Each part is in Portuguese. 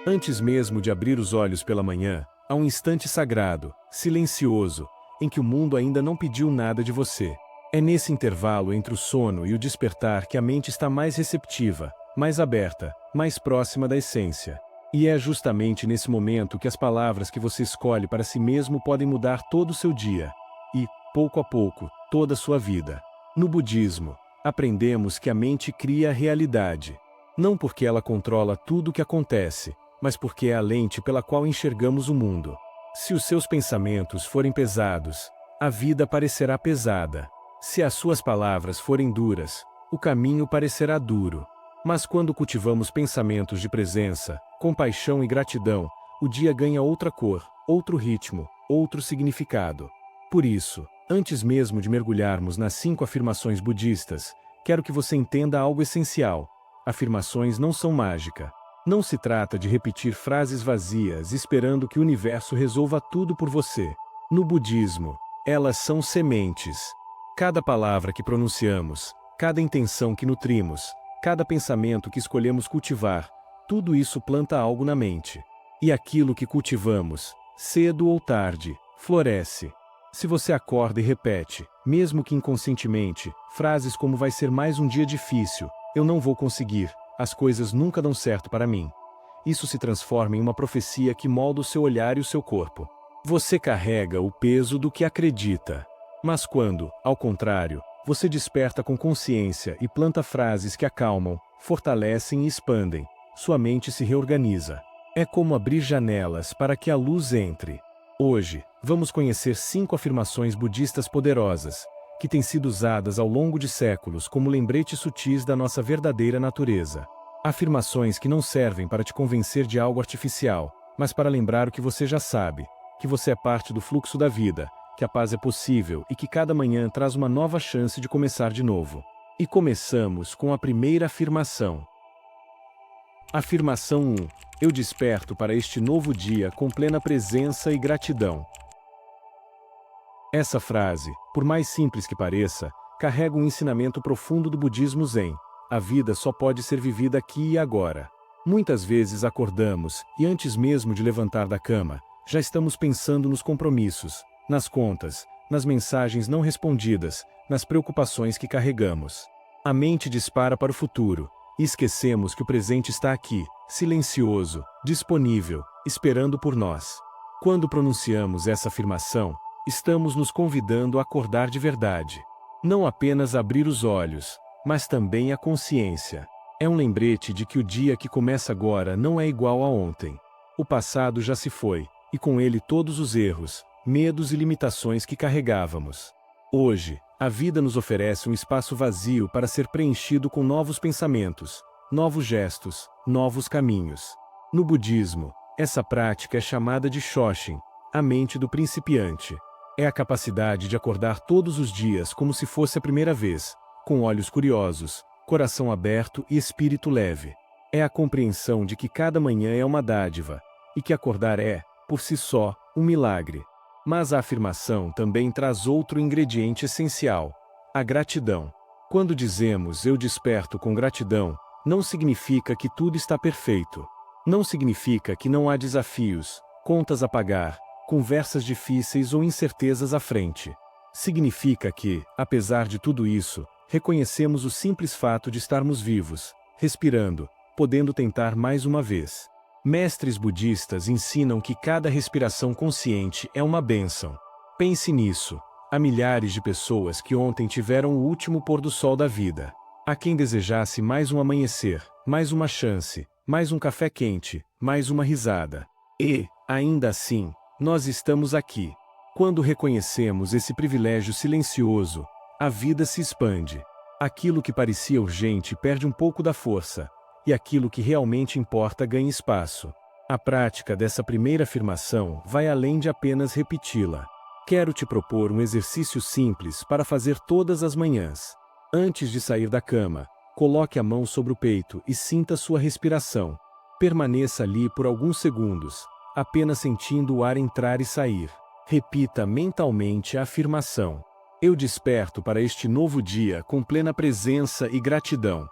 Antes mesmo de abrir os olhos pela manhã, há um instante sagrado, silencioso, em que o mundo ainda não pediu nada de você. É nesse intervalo entre o sono e o despertar que a mente está mais receptiva, mais aberta, mais próxima da essência. E é justamente nesse momento que as palavras que você escolhe para si mesmo podem mudar todo o seu dia. E, pouco a pouco, toda a sua vida. No budismo, aprendemos que a mente cria a realidade. Não porque ela controla tudo o que acontece, mas porque é a lente pela qual enxergamos o mundo. Se os seus pensamentos forem pesados, a vida parecerá pesada. Se as suas palavras forem duras, o caminho parecerá duro. Mas quando cultivamos pensamentos de presença, compaixão e gratidão, o dia ganha outra cor, outro ritmo, outro significado. Por isso, antes mesmo de mergulharmos nas 5 afirmações budistas, quero que você entenda algo essencial. Afirmações não são mágica. Não se trata de repetir frases vazias esperando que o universo resolva tudo por você. No budismo, elas são sementes. Cada palavra que pronunciamos, cada intenção que nutrimos, cada pensamento que escolhemos cultivar, tudo isso planta algo na mente. E aquilo que cultivamos, cedo ou tarde, floresce. Se você acorda e repete, mesmo que inconscientemente, frases como vai ser mais um dia difícil, eu não vou conseguir, as coisas nunca dão certo para mim. Isso se transforma em uma profecia que molda o seu olhar e o seu corpo. Você carrega o peso do que acredita. Mas quando, ao contrário, você desperta com consciência e planta frases que acalmam, fortalecem e expandem, sua mente se reorganiza. É como abrir janelas para que a luz entre. Hoje, vamos conhecer 5 afirmações budistas poderosas, que têm sido usadas ao longo de séculos como lembretes sutis da nossa verdadeira natureza. Afirmações que não servem para te convencer de algo artificial, mas para lembrar o que você já sabe, que você é parte do fluxo da vida, que a paz é possível e que cada manhã traz uma nova chance de começar de novo. E começamos com a primeira afirmação. Afirmação 1. Eu desperto para este novo dia com plena presença e gratidão. Essa frase, por mais simples que pareça, carrega um ensinamento profundo do budismo Zen. A vida só pode ser vivida aqui e agora. Muitas vezes acordamos e antes mesmo de levantar da cama, já estamos pensando nos compromissos, nas contas, nas mensagens não respondidas, nas preocupações que carregamos. A mente dispara para o futuro, e esquecemos que o presente está aqui, silencioso, disponível, esperando por nós. Quando pronunciamos essa afirmação, estamos nos convidando a acordar de verdade. Não apenas abrir os olhos, mas também a consciência. É um lembrete de que o dia que começa agora não é igual a ontem. O passado já se foi, e com ele todos os erros, medos e limitações que carregávamos. Hoje, a vida nos oferece um espaço vazio para ser preenchido com novos pensamentos, novos gestos, novos caminhos. No budismo, essa prática é chamada de Shoshin, a mente do principiante. É a capacidade de acordar todos os dias como se fosse a primeira vez, com olhos curiosos, coração aberto e espírito leve. É a compreensão de que cada manhã é uma dádiva, e que acordar é, por si só, um milagre. Mas a afirmação também traz outro ingrediente essencial: a gratidão. Quando dizemos eu desperto com gratidão, não significa que tudo está perfeito. Não significa que não há desafios, contas a pagar, conversas difíceis ou incertezas à frente. Significa que, apesar de tudo isso, reconhecemos o simples fato de estarmos vivos, respirando, podendo tentar mais uma vez. Mestres budistas ensinam que cada respiração consciente é uma bênção. Pense nisso. Há milhares de pessoas que ontem tiveram o último pôr do sol da vida. Há quem desejasse mais um amanhecer, mais uma chance, mais um café quente, mais uma risada. E, ainda assim, nós estamos aqui. Quando reconhecemos esse privilégio silencioso, a vida se expande. Aquilo que parecia urgente perde um pouco da força, e aquilo que realmente importa ganha espaço. A prática dessa primeira afirmação vai além de apenas repeti-la. Quero te propor um exercício simples para fazer todas as manhãs. Antes de sair da cama, coloque a mão sobre o peito e sinta sua respiração. Permaneça ali por alguns segundos, apenas sentindo o ar entrar e sair. Repita mentalmente a afirmação. Eu desperto para este novo dia com plena presença e gratidão.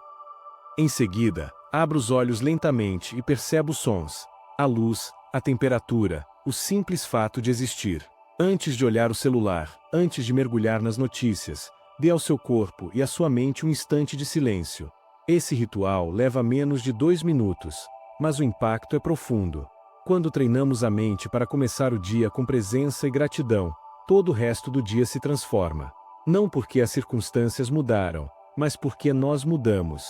Em seguida, abra os olhos lentamente e perceba os sons. A luz, a temperatura, o simples fato de existir. Antes de olhar o celular, antes de mergulhar nas notícias, dê ao seu corpo e à sua mente um instante de silêncio. Esse ritual leva menos de 2 minutos, mas o impacto é profundo. Quando treinamos a mente para começar o dia com presença e gratidão, todo o resto do dia se transforma. Não porque as circunstâncias mudaram, mas porque nós mudamos.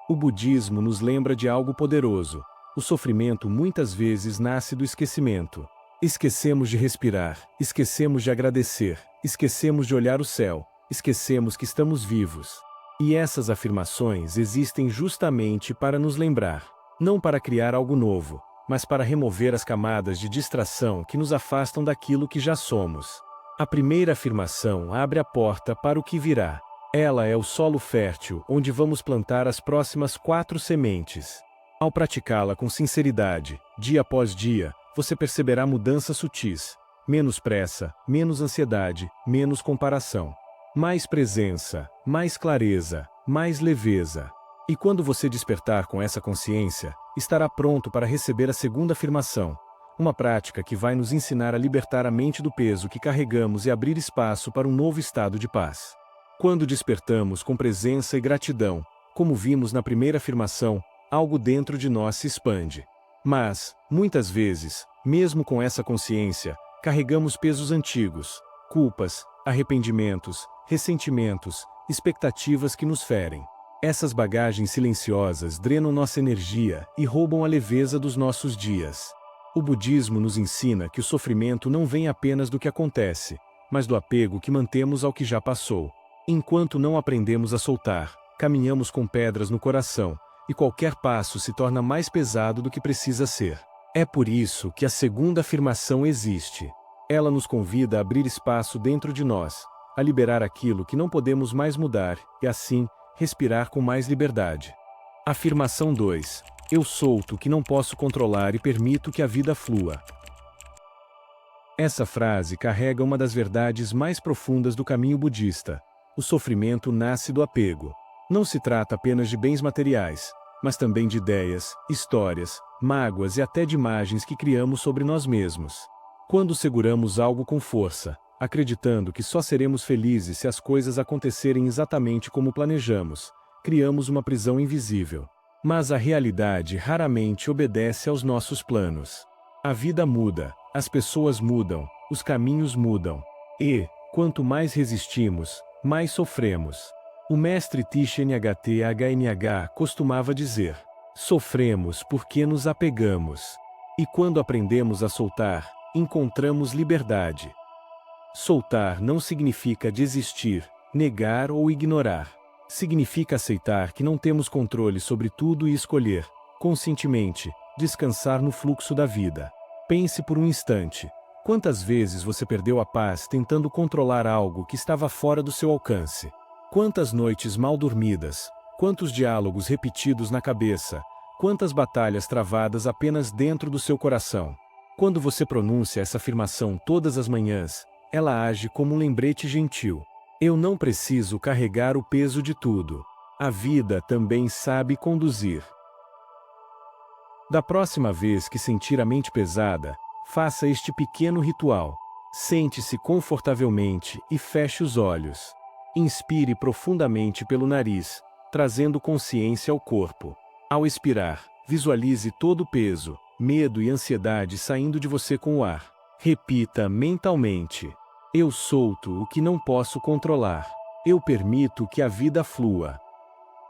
O budismo nos lembra de algo poderoso. O sofrimento muitas vezes nasce do esquecimento. Esquecemos de respirar, esquecemos de agradecer, esquecemos de olhar o céu, esquecemos que estamos vivos. E essas afirmações existem justamente para nos lembrar, não para criar algo novo, mas para remover as camadas de distração que nos afastam daquilo que já somos. A primeira afirmação abre a porta para o que virá. Ela é o solo fértil onde vamos plantar as próximas 4 sementes. Ao praticá-la com sinceridade, dia após dia, você perceberá mudanças sutis. Menos pressa, menos ansiedade, menos comparação. Mais presença, mais clareza, mais leveza. E quando você despertar com essa consciência, estará pronto para receber a segunda afirmação. Uma prática que vai nos ensinar a libertar a mente do peso que carregamos e abrir espaço para um novo estado de paz. Quando despertamos com presença e gratidão, como vimos na primeira afirmação, algo dentro de nós se expande. Mas, muitas vezes, mesmo com essa consciência, carregamos pesos antigos, culpas, arrependimentos, ressentimentos, expectativas que nos ferem. Essas bagagens silenciosas drenam nossa energia e roubam a leveza dos nossos dias. O budismo nos ensina que o sofrimento não vem apenas do que acontece, mas do apego que mantemos ao que já passou. Enquanto não aprendemos a soltar, caminhamos com pedras no coração, e qualquer passo se torna mais pesado do que precisa ser. É por isso que a segunda afirmação existe. Ela nos convida a abrir espaço dentro de nós, a liberar aquilo que não podemos mais mudar, e assim, respirar com mais liberdade. Afirmação 2. Eu solto o que não posso controlar e permito que a vida flua. Essa frase carrega uma das verdades mais profundas do caminho budista. O sofrimento nasce do apego. Não se trata apenas de bens materiais, mas também de ideias, histórias, mágoas e até de imagens que criamos sobre nós mesmos. Quando seguramos algo com força, acreditando que só seremos felizes se as coisas acontecerem exatamente como planejamos, criamos uma prisão invisível. Mas a realidade raramente obedece aos nossos planos. A vida muda, as pessoas mudam, os caminhos mudam. E, quanto mais resistimos, mais sofremos. O mestre Thich Nhat costumava dizer: sofremos porque nos apegamos. E quando aprendemos a soltar, encontramos liberdade. Soltar não significa desistir, negar ou ignorar. Significa aceitar que não temos controle sobre tudo e escolher, conscientemente, descansar no fluxo da vida. Pense por um instante. Quantas vezes você perdeu a paz tentando controlar algo que estava fora do seu alcance? Quantas noites mal dormidas? Quantos diálogos repetidos na cabeça? Quantas batalhas travadas apenas dentro do seu coração? Quando você pronuncia essa afirmação todas as manhãs, ela age como um lembrete gentil. Eu não preciso carregar o peso de tudo. A vida também sabe conduzir. Da próxima vez que sentir a mente pesada, faça este pequeno ritual. Sente-se confortavelmente e feche os olhos. Inspire profundamente pelo nariz, trazendo consciência ao corpo. Ao expirar, visualize todo o peso, medo e ansiedade saindo de você com o ar. Repita mentalmente: eu solto o que não posso controlar. Eu permito que a vida flua.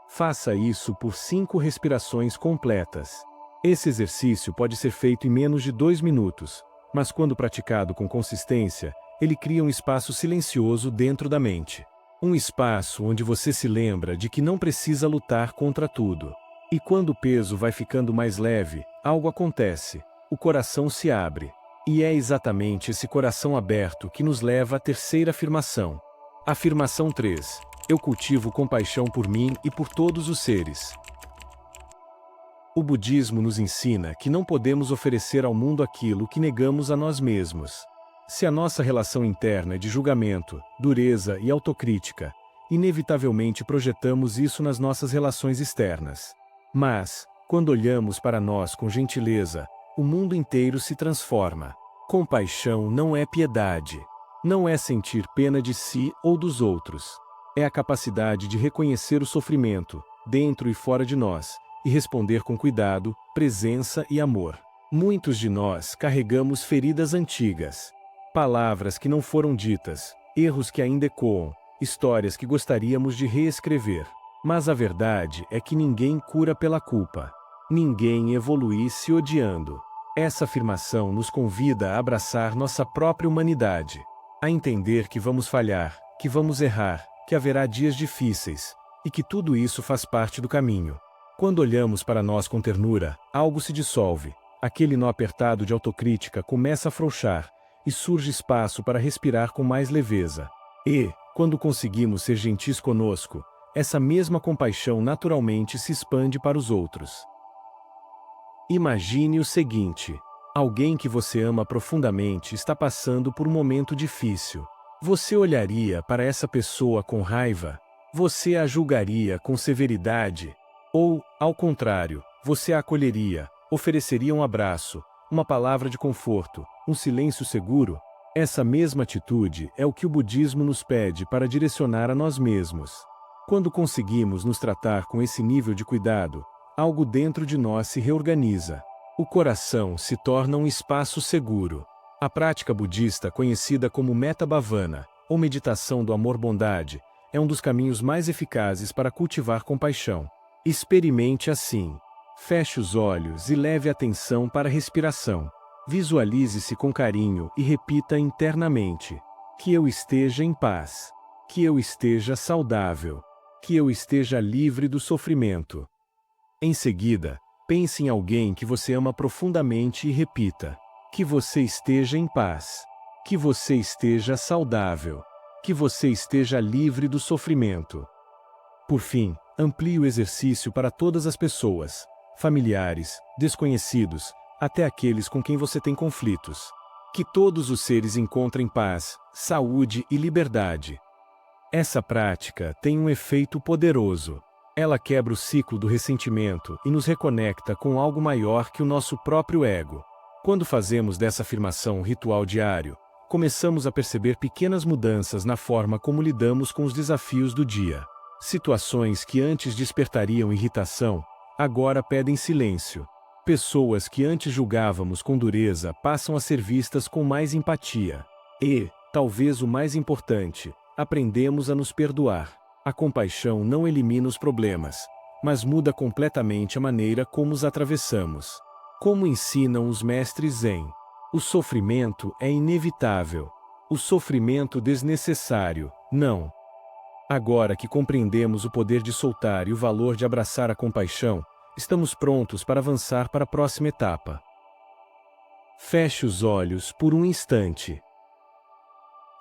Faça isso por 5 respirações completas. Esse exercício pode ser feito em menos de 2 minutos, mas quando praticado com consistência, ele cria um espaço silencioso dentro da mente. Um espaço onde você se lembra de que não precisa lutar contra tudo. E quando o peso vai ficando mais leve, algo acontece. O coração se abre. E é exatamente esse coração aberto que nos leva à terceira afirmação. Afirmação 3. Eu cultivo compaixão por mim e por todos os seres. O budismo nos ensina que não podemos oferecer ao mundo aquilo que negamos a nós mesmos. Se a nossa relação interna é de julgamento, dureza e autocrítica, inevitavelmente projetamos isso nas nossas relações externas. Mas, quando olhamos para nós com gentileza, o mundo inteiro se transforma. Compaixão não é piedade. Não é sentir pena de si ou dos outros. É a capacidade de reconhecer o sofrimento, dentro e fora de nós, e responder com cuidado, presença e amor. Muitos de nós carregamos feridas antigas, palavras que não foram ditas, erros que ainda ecoam, histórias que gostaríamos de reescrever. Mas a verdade é que ninguém cura pela culpa. Ninguém evolui se odiando. Essa afirmação nos convida a abraçar nossa própria humanidade, a entender que vamos falhar, que vamos errar, que haverá dias difíceis, e que tudo isso faz parte do caminho. Quando olhamos para nós com ternura, algo se dissolve, aquele nó apertado de autocrítica começa a afrouxar, e surge espaço para respirar com mais leveza. E, quando conseguimos ser gentis conosco, essa mesma compaixão naturalmente se expande para os outros. Imagine o seguinte: alguém que você ama profundamente está passando por um momento difícil. Você olharia para essa pessoa com raiva? Você a julgaria com severidade? Ou, ao contrário, você a acolheria, ofereceria um abraço, uma palavra de conforto, um silêncio seguro? Essa mesma atitude é o que o budismo nos pede para direcionar a nós mesmos. Quando conseguimos nos tratar com esse nível de cuidado, algo dentro de nós se reorganiza. O coração se torna um espaço seguro. A prática budista, conhecida como Metta Bhavana, ou meditação do amor-bondade, é um dos caminhos mais eficazes para cultivar compaixão. Experimente assim. Feche os olhos e leve atenção para a respiração. Visualize-se com carinho e repita internamente: que eu esteja em paz, que eu esteja saudável, que eu esteja livre do sofrimento. Em seguida, pense em alguém que você ama profundamente e repita: que você esteja em paz, que você esteja saudável, que você esteja livre do sofrimento. Por fim, amplie o exercício para todas as pessoas, familiares, desconhecidos, até aqueles com quem você tem conflitos. Que todos os seres encontrem paz, saúde e liberdade. Essa prática tem um efeito poderoso. Ela quebra o ciclo do ressentimento e nos reconecta com algo maior que o nosso próprio ego. Quando fazemos dessa afirmação um ritual diário, começamos a perceber pequenas mudanças na forma como lidamos com os desafios do dia. Situações que antes despertariam irritação, agora pedem silêncio. Pessoas que antes julgávamos com dureza passam a ser vistas com mais empatia. E, talvez o mais importante, aprendemos a nos perdoar. A compaixão não elimina os problemas, mas muda completamente a maneira como os atravessamos. Como ensinam os mestres Zen, o sofrimento é inevitável. O sofrimento desnecessário, não. Agora que compreendemos o poder de soltar e o valor de abraçar a compaixão, estamos prontos para avançar para a próxima etapa. Feche os olhos por um instante.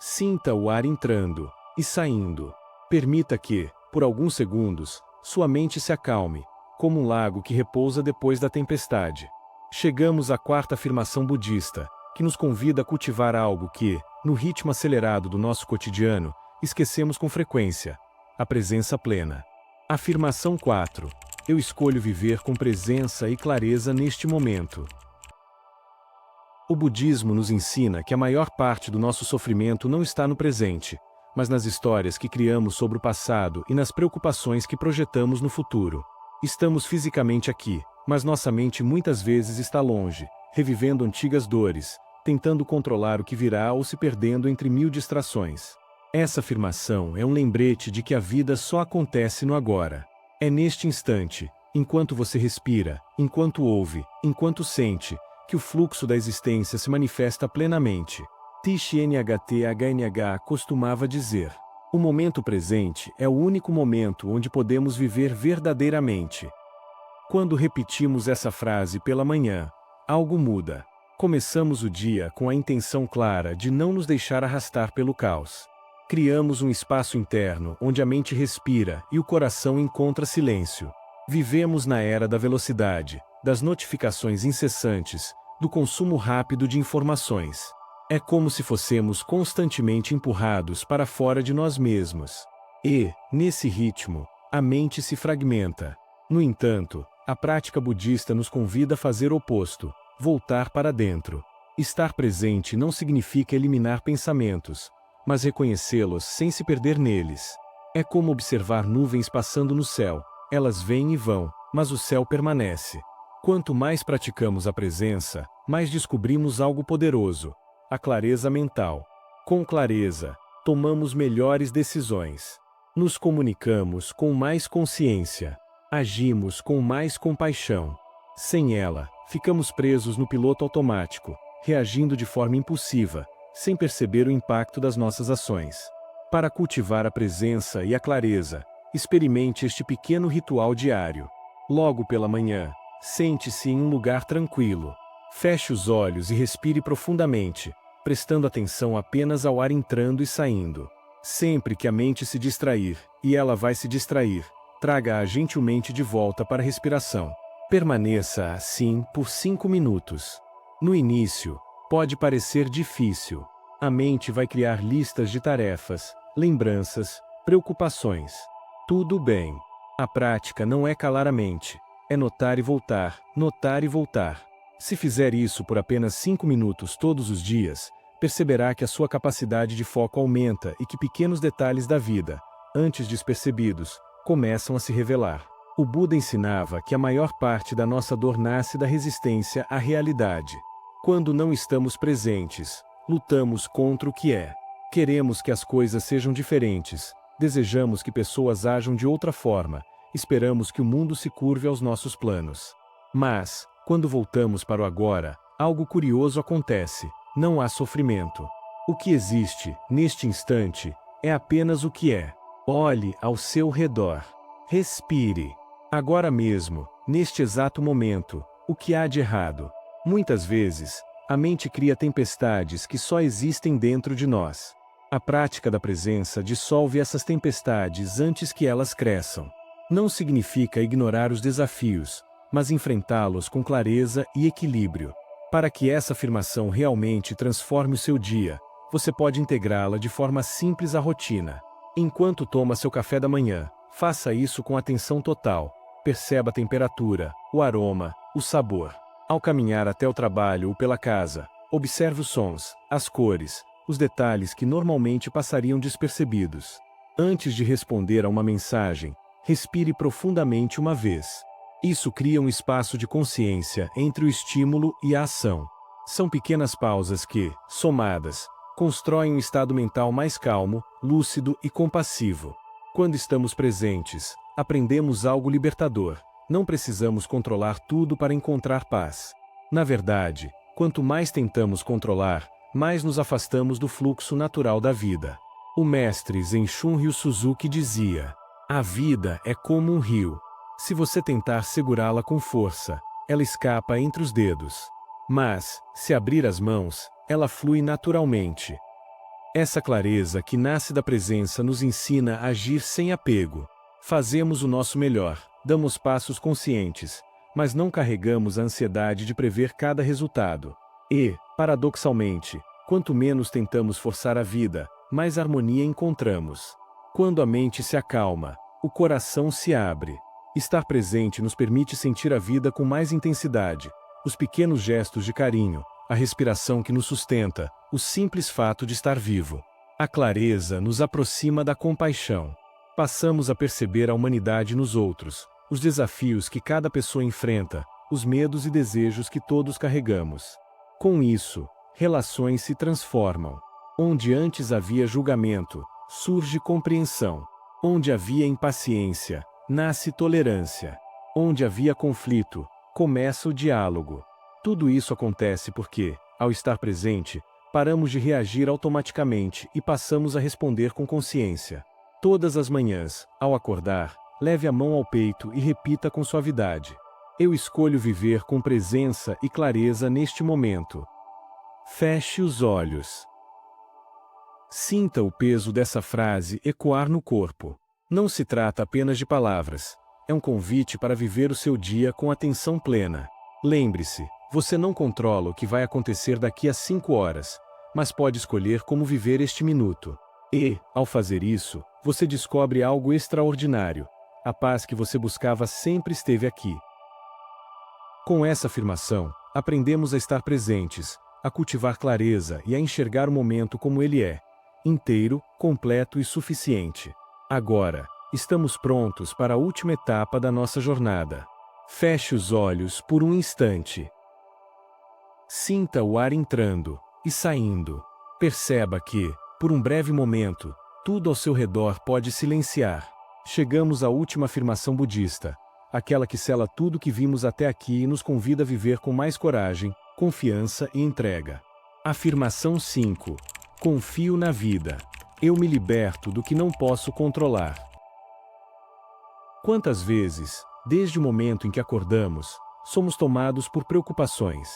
Sinta o ar entrando e saindo. Permita que, por alguns segundos, sua mente se acalme, como um lago que repousa depois da tempestade. Chegamos à quarta afirmação budista, que nos convida a cultivar algo que, no ritmo acelerado do nosso cotidiano, esquecemos com frequência: a presença plena. Afirmação 4. Eu escolho viver com presença e clareza neste momento. O budismo nos ensina que a maior parte do nosso sofrimento não está no presente, mas nas histórias que criamos sobre o passado e nas preocupações que projetamos no futuro. Estamos fisicamente aqui, mas nossa mente muitas vezes está longe, revivendo antigas dores, tentando controlar o que virá ou se perdendo entre mil distrações. Essa afirmação é um lembrete de que a vida só acontece no agora. É neste instante, enquanto você respira, enquanto ouve, enquanto sente, que o fluxo da existência se manifesta plenamente. Thich Nhat Hanh costumava dizer: o momento presente é o único momento onde podemos viver verdadeiramente. Quando repetimos essa frase pela manhã, algo muda. Começamos o dia com a intenção clara de não nos deixar arrastar pelo caos. Criamos um espaço interno onde a mente respira e o coração encontra silêncio. Vivemos na era da velocidade, das notificações incessantes, do consumo rápido de informações. É como se fossemos constantemente empurrados para fora de nós mesmos. E, nesse ritmo, a mente se fragmenta. No entanto, a prática budista nos convida a fazer o oposto, voltar para dentro. Estar presente não significa eliminar pensamentos, mas reconhecê-los sem se perder neles. É como observar nuvens passando no céu. Elas vêm e vão, mas o céu permanece. Quanto mais praticamos a presença, mais descobrimos algo poderoso: a clareza mental. Com clareza, tomamos melhores decisões. Nos comunicamos com mais consciência. Agimos com mais compaixão. Sem ela, ficamos presos no piloto automático, reagindo de forma impulsiva, sem perceber o impacto das nossas ações. Para cultivar a presença e a clareza, experimente este pequeno ritual diário. Logo pela manhã, sente-se em um lugar tranquilo. Feche os olhos e respire profundamente, prestando atenção apenas ao ar entrando e saindo. Sempre que a mente se distrair, e ela vai se distrair, traga-a gentilmente de volta para a respiração. Permaneça assim por 5 minutos. No início, pode parecer difícil. A mente vai criar listas de tarefas, lembranças, preocupações. Tudo bem. A prática não é calar a mente, é notar e voltar, notar e voltar. Se fizer isso por apenas 5 minutos todos os dias, perceberá que a sua capacidade de foco aumenta e que pequenos detalhes da vida, antes despercebidos, começam a se revelar. O Buda ensinava que a maior parte da nossa dor nasce da resistência à realidade. Quando não estamos presentes, lutamos contra o que é. Queremos que as coisas sejam diferentes, desejamos que pessoas ajam de outra forma, esperamos que o mundo se curve aos nossos planos. Mas, quando voltamos para o agora, algo curioso acontece: não há sofrimento. O que existe, neste instante, é apenas o que é. Olhe ao seu redor. Respire. Agora mesmo, neste exato momento, o que há de errado? Muitas vezes, a mente cria tempestades que só existem dentro de nós. A prática da presença dissolve essas tempestades antes que elas cresçam. Não significa ignorar os desafios, mas enfrentá-los com clareza e equilíbrio. Para que essa afirmação realmente transforme o seu dia, você pode integrá-la de forma simples à rotina. Enquanto toma seu café da manhã, faça isso com atenção total. Perceba a temperatura, o aroma, o sabor. Ao caminhar até o trabalho ou pela casa, observe os sons, as cores, os detalhes que normalmente passariam despercebidos. Antes de responder a uma mensagem, respire profundamente uma vez. Isso cria um espaço de consciência entre o estímulo e a ação. São pequenas pausas que, somadas, constroem um estado mental mais calmo, lúcido e compassivo. Quando estamos presentes, aprendemos algo libertador. Não precisamos controlar tudo para encontrar paz. Na verdade, quanto mais tentamos controlar, mais nos afastamos do fluxo natural da vida. O mestre Zen Shunryu Suzuki dizia: a vida é como um rio. Se você tentar segurá-la com força, ela escapa entre os dedos. Mas, se abrir as mãos, ela flui naturalmente. Essa clareza que nasce da presença nos ensina a agir sem apego. Fazemos o nosso melhor, damos passos conscientes, mas não carregamos a ansiedade de prever cada resultado. E, paradoxalmente, quanto menos tentamos forçar a vida, mais harmonia encontramos. Quando a mente se acalma, o coração se abre. Estar presente nos permite sentir a vida com mais intensidade. Os pequenos gestos de carinho, a respiração que nos sustenta, o simples fato de estar vivo. A clareza nos aproxima da compaixão. Passamos a perceber a humanidade nos outros, os desafios que cada pessoa enfrenta, os medos e desejos que todos carregamos. Com isso, relações se transformam. Onde antes havia julgamento, surge compreensão. Onde havia impaciência, nasce tolerância. Onde havia conflito, começa o diálogo. Tudo isso acontece porque, ao estar presente, paramos de reagir automaticamente e passamos a responder com consciência. Todas as manhãs, ao acordar, leve a mão ao peito e repita com suavidade: eu escolho viver com presença e clareza neste momento. Feche os olhos. Sinta o peso dessa frase ecoar no corpo. Não se trata apenas de palavras. É um convite para viver o seu dia com atenção plena. Lembre-se, você não controla o que vai acontecer daqui a 5 horas, mas pode escolher como viver este minuto. E, ao fazer isso, você descobre algo extraordinário. A paz que você buscava sempre esteve aqui. Com essa afirmação, Aprendemos a estar presentes, a cultivar clareza e a enxergar o momento como ele é, inteiro, completo e suficiente. Agora, estamos prontos para a última etapa da nossa jornada. Feche os olhos por um instante. Sinta o ar entrando e saindo. Perceba que, por um breve momento, tudo ao seu redor pode silenciar. Chegamos à última afirmação budista, aquela que sela tudo que vimos até aqui e nos convida a viver com mais coragem, confiança e entrega. Afirmação 5. Confio na vida. Eu me liberto do que não posso controlar. Quantas vezes, desde o momento em que acordamos, somos tomados por preocupações?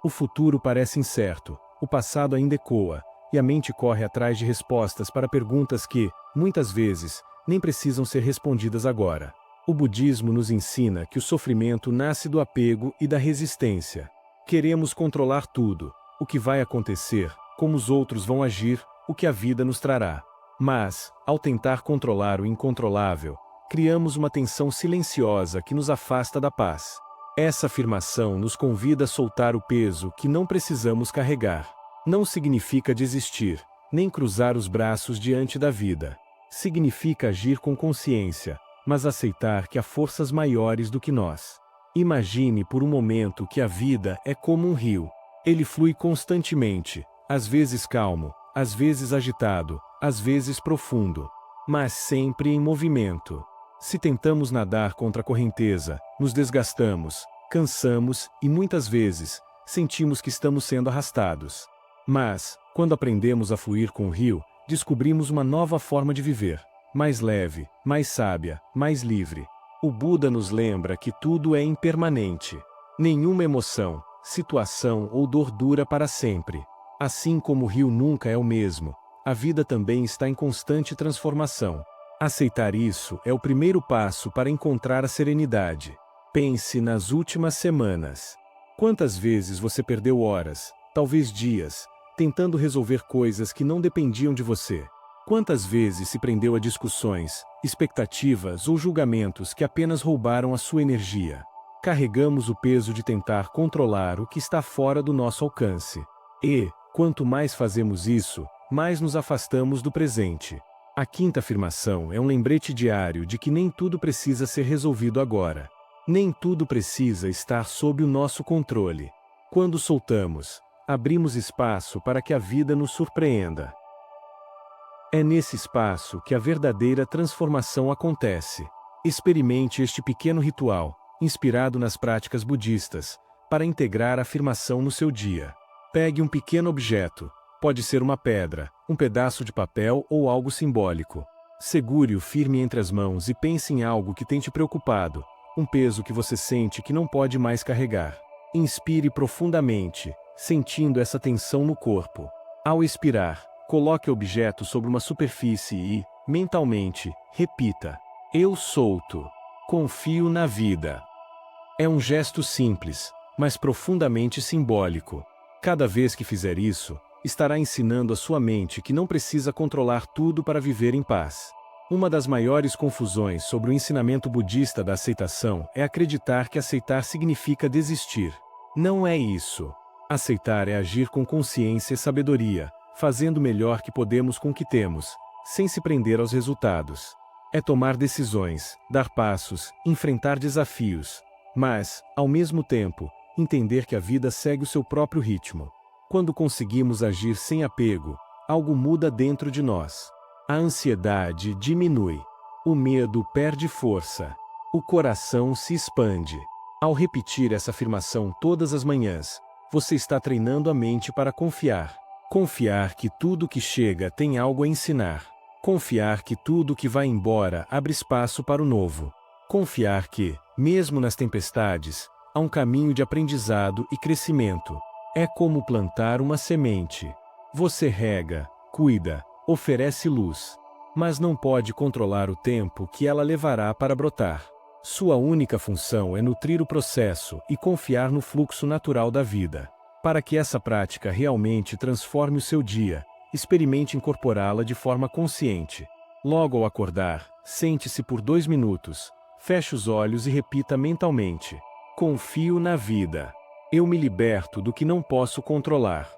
O futuro parece incerto, o passado ainda ecoa, e a mente corre atrás de respostas para perguntas que, muitas vezes, nem precisam ser respondidas agora. O budismo nos ensina que o sofrimento nasce do apego e da resistência. Queremos controlar tudo, o que vai acontecer, como os outros vão agir, o que a vida nos trará. Mas, ao tentar controlar o incontrolável, criamos uma tensão silenciosa que nos afasta da paz. Essa afirmação nos convida a soltar o peso que não precisamos carregar. Não significa desistir, nem cruzar os braços diante da vida. Significa agir com consciência, mas aceitar que há forças maiores do que nós. Imagine por um momento que a vida é como um rio. Ele flui constantemente, às vezes calmo, às vezes agitado, às vezes profundo, mas sempre em movimento. Se tentamos nadar contra a correnteza, nos desgastamos, cansamos e muitas vezes sentimos que estamos sendo arrastados. Mas, quando aprendemos a fluir com o rio, descobrimos uma nova forma de viver, mais leve, mais sábia, mais livre. O Buda nos lembra que tudo é impermanente. Nenhuma emoção, situação ou dor dura para sempre. Assim como o rio nunca é o mesmo, a vida também está em constante transformação. Aceitar isso é o primeiro passo para encontrar a serenidade. Pense nas últimas semanas. Quantas vezes você perdeu horas, talvez dias, tentando resolver coisas que não dependiam de você? Quantas vezes se prendeu a discussões, expectativas ou julgamentos que apenas roubaram a sua energia? Carregamos o peso de tentar controlar o que está fora do nosso alcance. E, quanto mais fazemos isso, mais nos afastamos do presente. A quinta afirmação é um lembrete diário de que nem tudo precisa ser resolvido agora. Nem tudo precisa estar sob o nosso controle. Quando soltamos, abrimos espaço para que a vida nos surpreenda. É nesse espaço que a verdadeira transformação acontece. Experimente este pequeno ritual, inspirado nas práticas budistas, para integrar a afirmação no seu dia. Pegue um pequeno objeto, pode ser uma pedra, um pedaço de papel ou algo simbólico. Segure-o firme entre as mãos e pense em algo que tem te preocupado, um peso que você sente que não pode mais carregar. Inspire profundamente, sentindo essa tensão no corpo. Ao expirar, coloque o objeto sobre uma superfície e, mentalmente, repita: eu solto. Confio na vida. É um gesto simples, mas profundamente simbólico. Cada vez que fizer isso, estará ensinando a sua mente que não precisa controlar tudo para viver em paz. Uma das maiores confusões sobre o ensinamento budista da aceitação é acreditar que aceitar significa desistir. Não é isso. Aceitar é agir com consciência e sabedoria, fazendo o melhor que podemos com o que temos, sem se prender aos resultados. É tomar decisões, dar passos, enfrentar desafios, mas, ao mesmo tempo, entender que a vida segue o seu próprio ritmo. Quando conseguimos agir sem apego, algo muda dentro de nós. A ansiedade diminui. O medo perde força. O coração se expande. Ao repetir essa afirmação todas as manhãs, você está treinando a mente para confiar. Confiar que tudo que chega tem algo a ensinar. Confiar que tudo que vai embora abre espaço para o novo. Confiar que, mesmo nas tempestades, há um caminho de aprendizado e crescimento. É como plantar uma semente. Você rega, cuida, oferece luz, mas não pode controlar o tempo que ela levará para brotar. Sua única função é nutrir o processo e confiar no fluxo natural da vida. Para que essa prática realmente transforme o seu dia, experimente incorporá-la de forma consciente. Logo ao acordar, sente-se por 2 minutos, feche os olhos e repita mentalmente: confio na vida. Eu me liberto do que não posso controlar.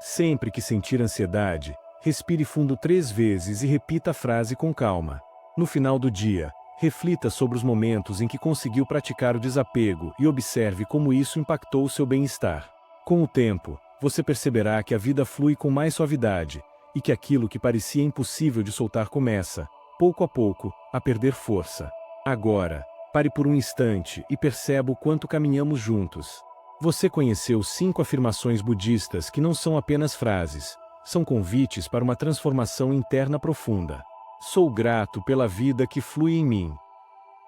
Sempre que sentir ansiedade, respire fundo 3 vezes e repita a frase com calma. No final do dia, reflita sobre os momentos em que conseguiu praticar o desapego e observe como isso impactou o seu bem-estar. Com o tempo, você perceberá que a vida flui com mais suavidade e que aquilo que parecia impossível de soltar começa, pouco a pouco, a perder força. Agora, pare por um instante e perceba o quanto caminhamos juntos. Você conheceu 5 afirmações budistas que não são apenas frases, são convites para uma transformação interna profunda. Sou grato pela vida que flui em mim.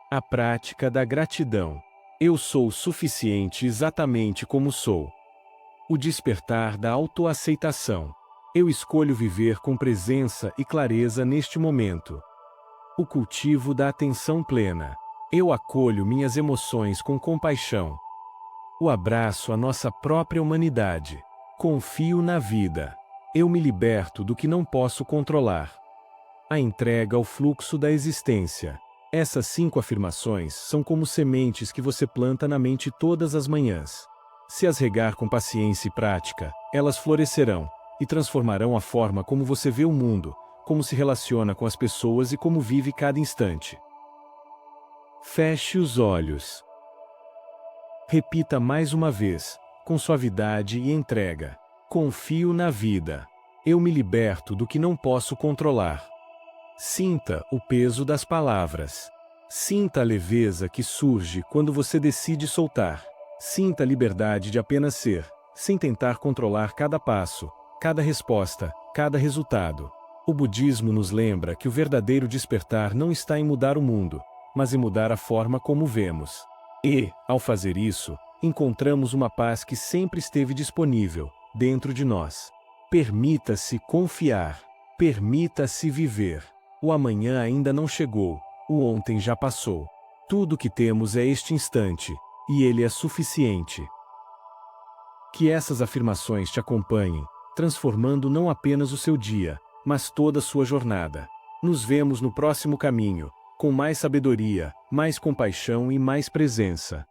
A prática da gratidão. Eu sou suficiente exatamente como sou. O despertar da autoaceitação. Eu escolho viver com presença e clareza neste momento. O cultivo da atenção plena. Eu acolho minhas emoções com compaixão. O abraço à nossa própria humanidade. Confio na vida. Eu me liberto do que não posso controlar. A entrega ao fluxo da existência. Essas 5 afirmações são como sementes que você planta na mente todas as manhãs. Se as regar com paciência e prática, elas florescerão e transformarão a forma como você vê o mundo, como se relaciona com as pessoas e como vive cada instante. Feche os olhos. Repita mais uma vez, com suavidade e entrega. Confio na vida. Eu me liberto do que não posso controlar. Sinta o peso das palavras. Sinta a leveza que surge quando você decide soltar. Sinta a liberdade de apenas ser, sem tentar controlar cada passo, cada resposta, cada resultado. O budismo nos lembra que o verdadeiro despertar não está em mudar o mundo, mas em mudar a forma como vemos. E, ao fazer isso, encontramos uma paz que sempre esteve disponível, dentro de nós. Permita-se confiar. Permita-se viver. O amanhã ainda não chegou, o ontem já passou. Tudo o que temos é este instante, e ele é suficiente. Que essas afirmações te acompanhem, transformando não apenas o seu dia, mas toda a sua jornada. Nos vemos no próximo caminho, com mais sabedoria, mais compaixão e mais presença.